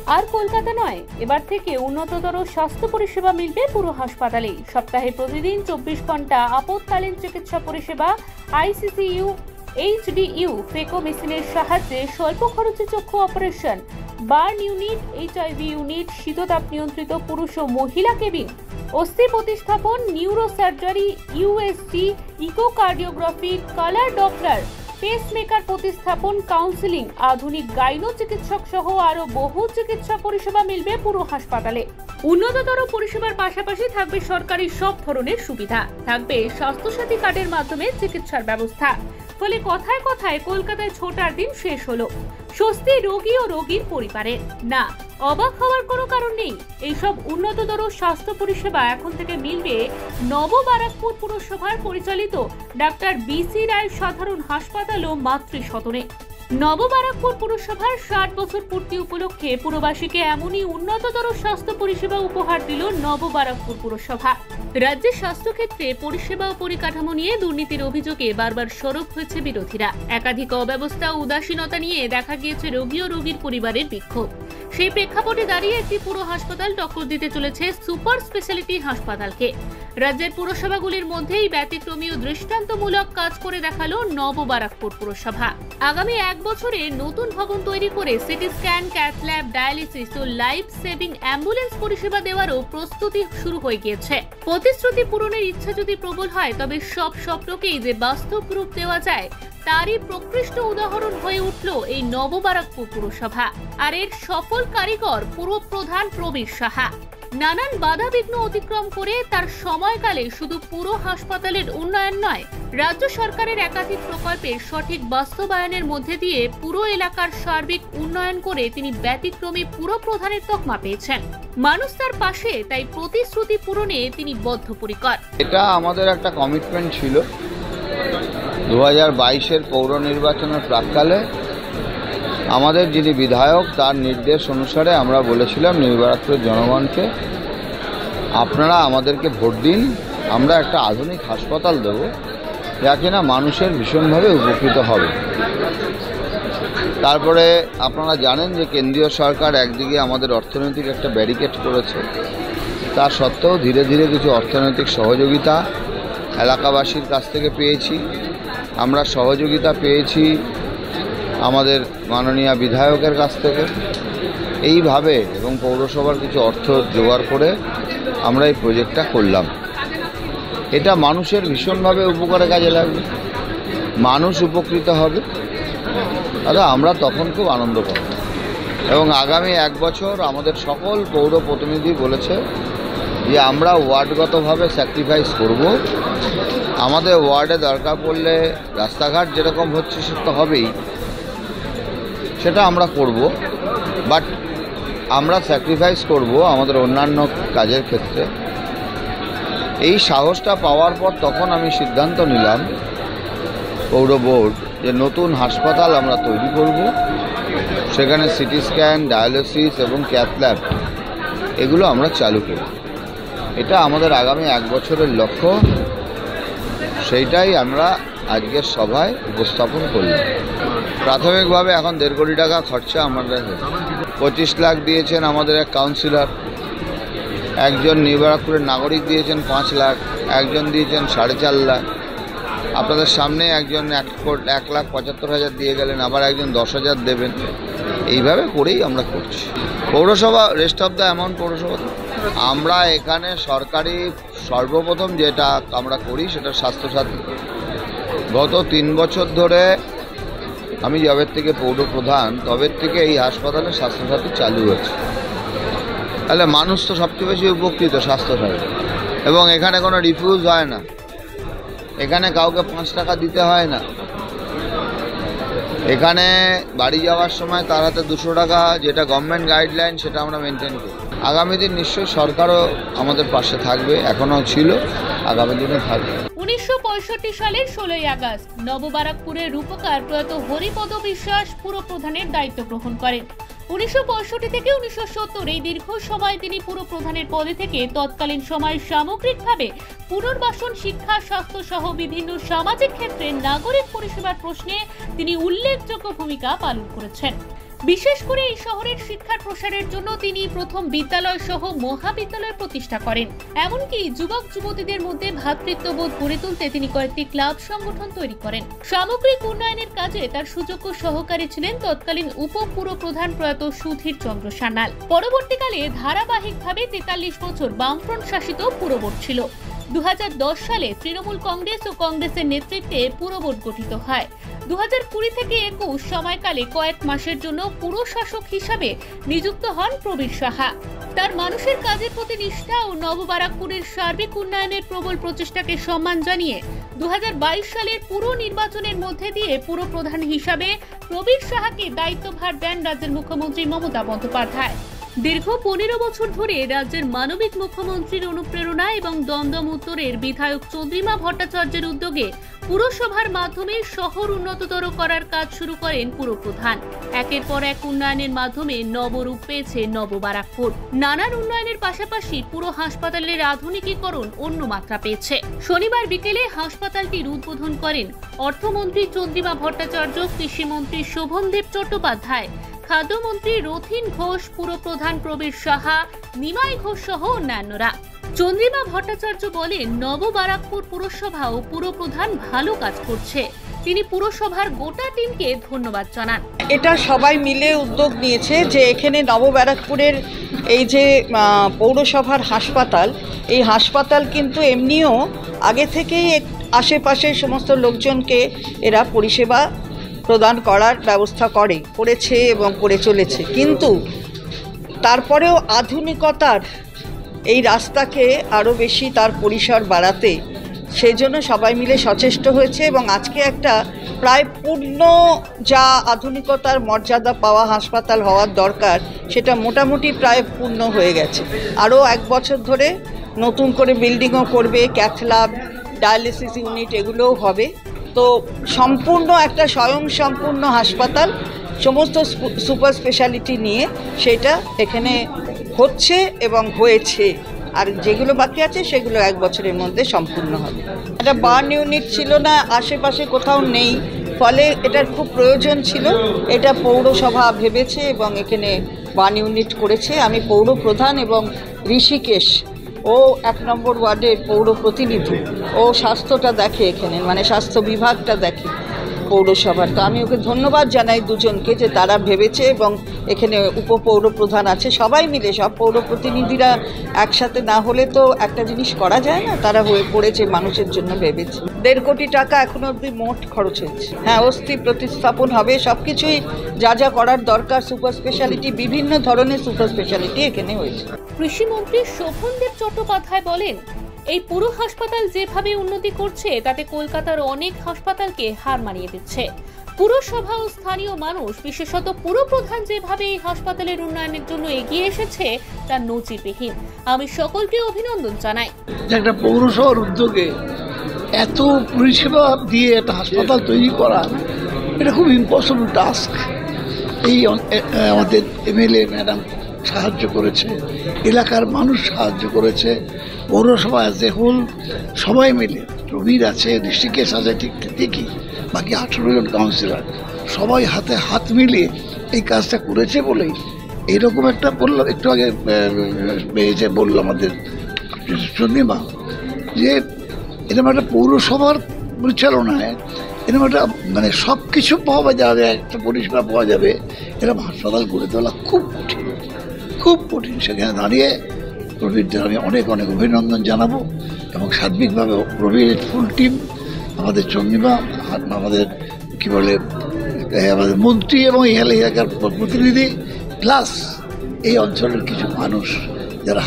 আর কলকাতা নয়, এবার থেকে উন্নততর স্বাস্থ্য পরিষেবা মিলবে পুরো হাসপাতালে। সপ্তাহে প্রতিদিন 24 ঘন্টা আপৎকালীন চিকিৎসা পরিষেবা, আইসিসিইউ, এইচডিইউ, ফেকো মেশিনের সাহায্যে স্বল্প খরচে চক্ষু operation, burn unit, HIV unit, শীততাপ নিয়ন্ত্রিত পুরুষ ও মহিলা কেবিন, অস্থি প্রতিস্থাপন, neuro surgery, USG, echocardiography, colour Doppler, pacemaker প্রতিস্থাপন, কাউন্সেলিং, আধুনিক গাইনো চিকিৎসক সহ আরো বহু চিকিৎসা পরিষেবা মিলবে পুরো হাসপাতালে। উন্নততর পরিষেবার পাশাপাশি থাকবে সরকারি সব ধরনের সুবিধা, থাকবে স্বাস্থ্যসাথী কার্ডের মাধ্যমে চিকিৎসার ব্যবস্থা। ফলে কথায় কথায় কলকাতায় ছোটার দিন শেষ হলো। স্বস্তি রোগী ও রোগীর পরিবারের। না, অবাক হওয়ার কোনো কারণ নেই। এইসব উন্নততর স্বাস্থ্য পরিষেবা এখন থেকে মিলবে নববারাকপুর পুরসভার পরিচালিত ডাক্তার বিসি রায় সাধারণ হাসপাতাল ও মাতৃসদনে। নববারাকপুর পুরসভার 60 বছর পূর্তি উপলক্ষে পুরবাসীকে এমনই উন্নততর স্বাস্থ্য পরিষেবা উপহার দিল নববারাকপুর পুরসভা। রাজ্যের স্বাস্থ্যক্ষেত্রে পরিষেবা ও পরিকাঠামো নিয়ে দুর্নীতির অভিযোগে বারবার সরব হয়েছে বিরোধীরা। একাধিক অব্যবস্থা ও উদাসীনতা নিয়ে দেখা গিয়েছে রোগী ও রোগীর পরিবারের বিক্ষোভ। সেই প্রেক্ষাপটে দাঁড়িয়ে একটি পুরো হাসপাতাল টক্কর দিতে চলেছে সুপার স্পেশালিটি হাসপাতালকে। রাজ্যের পুরসভাগুলির মধ্যেই ব্যতিক্রমী ও দৃষ্টান্তমূলক কাজ করে দেখালো নববারাকপুর পুরসভা। আগামী 1 বছরে নতুন ভবন তৈরি করে CT scan, cath lab, dialysis ও লাইফ সেভিং অ্যাম্বুলেন্স পরিষেবা দেওয়ারও প্রস্তুতি শুরু হয়ে গিয়েছে। প্রতিশ্রুতি পূরণের ইচ্ছা যদি প্রবল হয়, তবে সব স্বপ্নকেই যে বাস্তব রূপ দেওয়া যায় তারই প্রকৃষ্ট উদাহরণ হয়ে উঠল এই নববারাকপুর পুরসভা। আর এর সফল কারিগর পুরপ্রধান প্রবীর সাহা। নানান বাধা বিঘ্ন অতিক্রম করে তার সময়কালে শুধু পুরো হাসপাতালের উন্নয়ন নয়, রাজ্য সরকারের একাধিক প্রকল্পের সঠিক বাস্তবায়নের মধ্যে দিয়ে পুরো এলাকার সার্বিক উন্নয়ন করে তিনি ব্যতিক্রমী পুরপ্রধানের তকমা পেয়েছেন। মানুষ তার পাশে, তাই প্রতিশ্রুতি পূরণে তিনি বদ্ধপরিকর। এটা আমাদের একটা কমিটমেন্ট ছিল। 2022-এর পৌর নির্বাচনের প্রাক্কালে আমাদের যিনি বিধায়ক তার নির্দেশ অনুসারে আমরা বলেছিলাম নববারাকপুরের জনগণকে, আপনারা আমাদেরকে ভোট দিন, আমরা একটা আধুনিক হাসপাতাল দেব যা কিনা মানুষের ভীষণভাবে উপকৃত হবে। তারপরে আপনারা জানেন যে কেন্দ্রীয় সরকার একদিকে আমাদের অর্থনৈতিক একটা ব্যারিকেড করেছে, তা সত্ত্বেও ধীরে ধীরে কিছু অর্থনৈতিক সহযোগিতা এলাকাবাসীর কাছ থেকে পেয়েছি। আমরা সহযোগিতা পেয়েছি আমাদের মাননীয় বিধায়কের কাছ থেকে। এইভাবে এবং পৌরসভার কিছু অর্থ জোগাড় করে আমরা এই প্রজেক্টটা করলাম। এটা মানুষের ভীষণভাবে উপকারে কাজে লাগবে, মানুষ উপকৃত হবে, দাদা আমরা তখন খুব আনন্দ পাবো। এবং আগামী 1 বছর আমাদের সকল পৌর প্রতিনিধি বলেছে যে আমরা ওয়ার্ডগতভাবে স্যাক্রিফাইস করব। আমাদের ওয়ার্ডে দরকার পড়লে রাস্তাঘাট যেরকম হচ্ছে সেটা হবেই, সেটা আমরা করব, বাট আমরা স্যাক্রিফাইস করব আমাদের অন্যান্য কাজের ক্ষেত্রে। এই সাহসটা পাওয়ার পর তখন আমি সিদ্ধান্ত নিলাম পৌর বোর্ড যে নতুন হাসপাতাল আমরা তৈরি করব, সেখানে সিটি স্ক্যান, ডায়ালিসিস এবং ক্যাথ ল্যাব এগুলো আমরা চালু করব। এটা আমাদের আগামী 1 বছরের লক্ষ্য, সেইটাই আমরা আজকের সভায় উপস্থাপন করলাম। প্রাথমিকভাবে এখন 1.5 কোটি টাকা খরচা আমাদের। 25 লাখ দিয়েছেন আমাদের এক কাউন্সিলর, একজন নববারাকপুরের নাগরিক দিয়েছেন 5 লাখ, একজন দিয়েছেন 4.5 লাখ, আপনাদের সামনে একজন 1,75,000 দিয়ে গেলেন, আবার একজন 10,000 দেবেন। এইভাবে করেই আমরা করছি। পৌরসভা রেস্ট অফ দ্য অ্যামাউন্ট পৌরসভা। আমরা এখানে সরকারি সর্বপ্রথম যেটা আমরা করি সেটা স্বাস্থ্যসাথী। গত 3 বছর ধরে আমি যবের থেকে পৌর প্রধান তবের থেকে এই হাসপাতালে স্বাস্থ্যসাথী চালু হয়েছে। তাহলে মানুষ তো সবচেয়ে বেশি উপকৃত স্বাস্থ্যসাথী। এবং এখানে কোনো রিফিউজ হয় না, এখানে কাউকে 5 টাকা দিতে হয় না। এখানে বাড়ি যাওয়ার সময় তার হাতে 200 টাকা, যেটা গভর্নমেন্ট গাইডলাইন, সেটা আমরা মেনটেন করি। আগামী দিন নিশ্চয়ই সরকারও আমাদের পাশে থাকবে, এখনও ছিল, আগামী দিনে থাকবে। 1965 সালের 16ই আগস্ট নববারাকপুরের রূপকার প্রয়াত হরিপদ বিশ্বাস পুরপ্রধানের দায়িত্ব গ্রহণ করেন। 1965 থেকে 1970 এই দীর্ঘ সময় তিনি পুরপ্রধানের পদে থেকে তৎকালীন সময় সামগ্রিকভাবে পুনর্বাসন, শিক্ষা, স্বাস্থ্য সহ বিভিন্ন সামাজিক ক্ষেত্রে নাগরিক পরিষেবার প্রশ্নে তিনি উল্লেখযোগ্য ভূমিকা পালন করেছেন। বিশেষ করে এই শহরের শিক্ষার প্রসারের জন্য তিনি প্রথম বিদ্যালয় সহ মহাবিদ্যালয় প্রতিষ্ঠা করেন। এমনকি যুবক যুবতীদের মধ্যে ভ্রাতৃত্ববোধ গড়ে তুলতে তিনি কয়েকটি ক্লাব সংগঠন তৈরি করেন। সামগ্রিক উন্নয়নের কাজে তার সুযোগ্য সহকারী ছিলেন তৎকালীন উপপুরপ্রধান প্রয়াত সুধীর চন্দ্র সান্যাল। পরবর্তীকালে ধারাবাহিকভাবে 43 বছর বামফ্রন্ট শাসিত পুরবোর্ড ছিল। 2010 সালে তৃণমূল কংগ্রেস ও কংগ্রেসের নেতৃত্বে পুরবোর্ড গঠিত হয়। 2020 থেকে 21 সময়কালে কয়েক মাসের জন্য পুরশাসক হিসাবে নিযুক্ত হন প্রবীর সাহা। তার মানুষের কাজের প্রতি নিষ্ঠা ও নববারাকপুরের সার্বিক উন্নয়নের প্রবল প্রচেষ্টাকে সম্মান জানিয়ে 2022 সালের পুর নির্বাচনের মধ্যে দিয়ে পুরপ্রধান হিসাবে প্রবীর সাহাকে দায়িত্বভার দেন রাজ্যের মুখ্যমন্ত্রী মমতা বন্দ্যোপাধ্যায়। দীর্ঘ 15 বছর ধরে রাজ্যের মানবিক মুখ্যমন্ত্রীর অনুপ্রেরণা এবং দমদম উত্তরের বিধায়ক চন্দ্রিমা ভট্টাচার্যের উদ্যোগে পুরসভার মাধ্যমে শহর উন্নততর করার কাজ শুরু করেন পুরপ্রধান। একের পর এক উন্নয়নের মাধ্যমে নবরূপ পেয়েছে নববারাকপুর। নানান উন্নয়নের পাশাপাশি পুরো হাসপাতালের আধুনিকীকরণ অন্য মাত্রা পেয়েছে। শনিবার বিকেলে হাসপাতালটির উদ্বোধন করেন অর্থমন্ত্রী চন্দ্রিমা ভট্টাচার্য, কৃষিমন্ত্রী শোভনদেব চট্টোপাধ্যায়, খাদ্যমন্ত্রী রথীন ঘোষ, পুরপ্রধান প্রবীর সাহা, নিমাই ঘোষ সহ অন্যান্যরা। চন্দ্রিমা ভট্টাচার্য বলেন, নববারাকপুর পুরসভা ও পুরপ্রধান ভালো কাজ করছে। তিনি পুরসভার গোটা টিমকে ধন্যবাদ জানান। এটা সবাই মিলে উদ্যোগ নিয়েছে যে এখানে নববারাকপুরের এই যে পৌরসভার হাসপাতাল, এই হাসপাতাল কিন্তু এমনিও আগে থেকেই আশেপাশের সমস্ত লোকজনকে এরা পরিষেবা প্রদান করার ব্যবস্থা করেছে এবং করে চলেছে, কিন্তু তারপরেও আধুনিকতার এই রাস্তাকে আরও বেশি তার পরিসর বাড়াতে সেই জন্য সবাই মিলে সচেষ্ট হয়েছে এবং আজকে একটা প্রায় পূর্ণ যা আধুনিকতার মর্যাদা পাওয়া হাসপাতাল হওয়ার দরকার সেটা মোটামুটি প্রায় পূর্ণ হয়ে গেছে। আরও 1 বছর ধরে নতুন করে বিল্ডিংও করবে, ক্যাথ ল্যাব, ডায়ালিসিস ইউনিট এগুলোও হবে। তো সম্পূর্ণ একটা স্বয়ংসম্পূর্ণ হাসপাতাল, সমস্ত সুপার স্পেশালিটি নিয়ে সেটা এখানে হচ্ছে এবং হয়েছে। আর যেগুলো বাকি আছে সেগুলো 1 বছরের মধ্যে সম্পূর্ণ হবে। একটা বার্ন ইউনিট ছিল না, আশেপাশে কোথাও নেই, ফলে এটার খুব প্রয়োজন ছিল। এটা পৌরসভা ভেবেছে এবং এখানে বার্ন ইউনিট করেছে। আমি পৌরপ্রধান এবং ঋষিকেশ, ও 1 নম্বর ওয়ার্ডের পৌর প্রতিনিধি, ও স্বাস্থ্যটা দেখে এখানে, মানে স্বাস্থ্য বিভাগটা দেখে পৌরসভার। তো আমি ওকে ধন্যবাদ জানাই দুজনকে যে তারা ভেবেছে এবং এখানে উপপৌর প্রধান আছে, সবাই মিলে, সব পৌর প্রতিনিধিরা একসাথে না হলে তো একটা জিনিস করা যায় না। তারা হয়ে পড়েছে, মানুষের জন্য ভেবেছে। 1.5 কোটি টাকা এখনো অবধি মোট খরচ হয়েছে। হ্যাঁ, অস্থি প্রতিস্থাপন হবে, সব কিছুই যা যা করার দরকার, সুপার স্পেশালিটি, বিভিন্ন ধরনের সুপার স্পেশালিটি এখানে হয়েছে। কৃষিমন্ত্রী শোভনদেব চট্টোপাধ্যায় বলেন, এই পুরো হাসপাতাল যেভাবে উন্নতি করছে তাতে কলকাতার অনেক হাসপাতালকে হার মানিয়ে দিচ্ছে। পুরসভা ও স্থানীয় মানুষ, বিশেষত পুরপ্রধান যেভাবে এই হাসপাতালের উন্নয়নের জন্য এগিয়ে এসেছে তা নজিরবিহীন। আমি সকলকে অভিনন্দন জানাই। একটা পৌরসভার উদ্যোগে এত পরিষেবা দিয়ে একটা হাসপাতাল তৈরি করা, এটা খুব ইম্পসিবল টাস্ক। এই আমাদের এমএলএ ম্যাডাম সাহায্য করেছে, এলাকার মানুষ সাহায্য করেছে, পৌরসভা অ্যাজ এ হোল সবাই মিলে, প্রবীর আছে, ঋষিকেশ আছে, ঠিকই বাকি 18 জন কাউন্সিলর সবাই হাতে হাত মিলিয়ে এই কাজটা করেছে বলেই এইরকম একটা বললাম, একটু আগে যে বললো আমাদের চন্দ্রিমা, যে এরকম একটা পৌরসভার পরিচালনায় এরকম একটা মানে সব কিছু পাওয়া যাবে, একটা পরিষেবা পাওয়া যাবে, এরকম হাসপাতাল গড়ে তোলা খুব কঠিন, খুব কঠিন। সেখানে দাঁড়িয়ে প্রবীরদের আমি অনেক অনেক অভিনন্দন জানাবো এবং সার্বিকভাবে প্রবীরের ফুল টিম, আমাদের চন্দ্রিমা, আমাদের কি বলে আমাদের মন্ত্রী এবং এই এলাকার প্রতিনিধি, প্লাস এই অঞ্চলের কিছু মানুষ যারা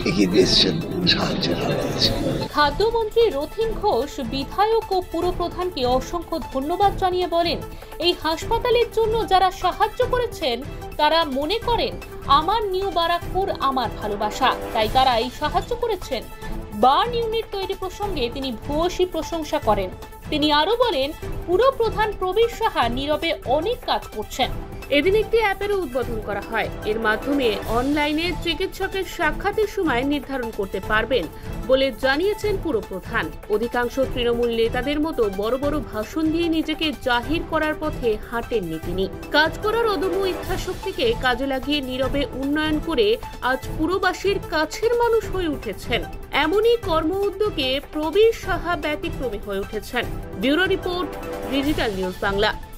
এগিয়ে দিয়েছেন, সাহায্যের হাত দিয়েছে। খাদ্যমন্ত্রী রথীন ঘোষ বিধায়ক ও পুরপ্রধানকে অসংখ্য ধন্যবাদ জানিয়ে বলেন, এই হাসপাতালের জন্য যারা সাহায্য করেছেন তারা মনে করেন আমার নিউ বারাকপুর আমার ভালোবাসা, তাই তারা এই সাহায্য করেছেন। বার্ন ইউনিট তৈরি প্রসঙ্গে তিনি ভূয়সী প্রশংসা করেন। তিনি আরো বলেন, পুরপ্রধান প্রবীর সাহা নীরবে অনেক কাজ করছেন। এদিন একটি অ্যাপেরও উদ্বোধন করা হয়। এর মাধ্যমে অনলাইনে চিকিৎসকের সাক্ষাতের সময় নির্ধারণ করতে পারবেন বলে জানিয়েছেন পুরপ্রধান। অধিকাংশ তৃণমূল নেতাদের মতো বড় বড় ভাষণ দিয়ে নিজেকে জাহির করার পথে হাঁটেননি তিনি। কাজ করার অদম্য ইচ্ছাশক্তিকে কাজে লাগিয়ে নীরবে উন্নয়ন করে আজ পুরবাসীর কাছের মানুষ হয়ে উঠেছেন। এমনই কর্ম উদ্যোগে প্রবীর সাহা ব্যতিক্রমী হয়ে উঠেছেন। Bureau report, digital news Bangla.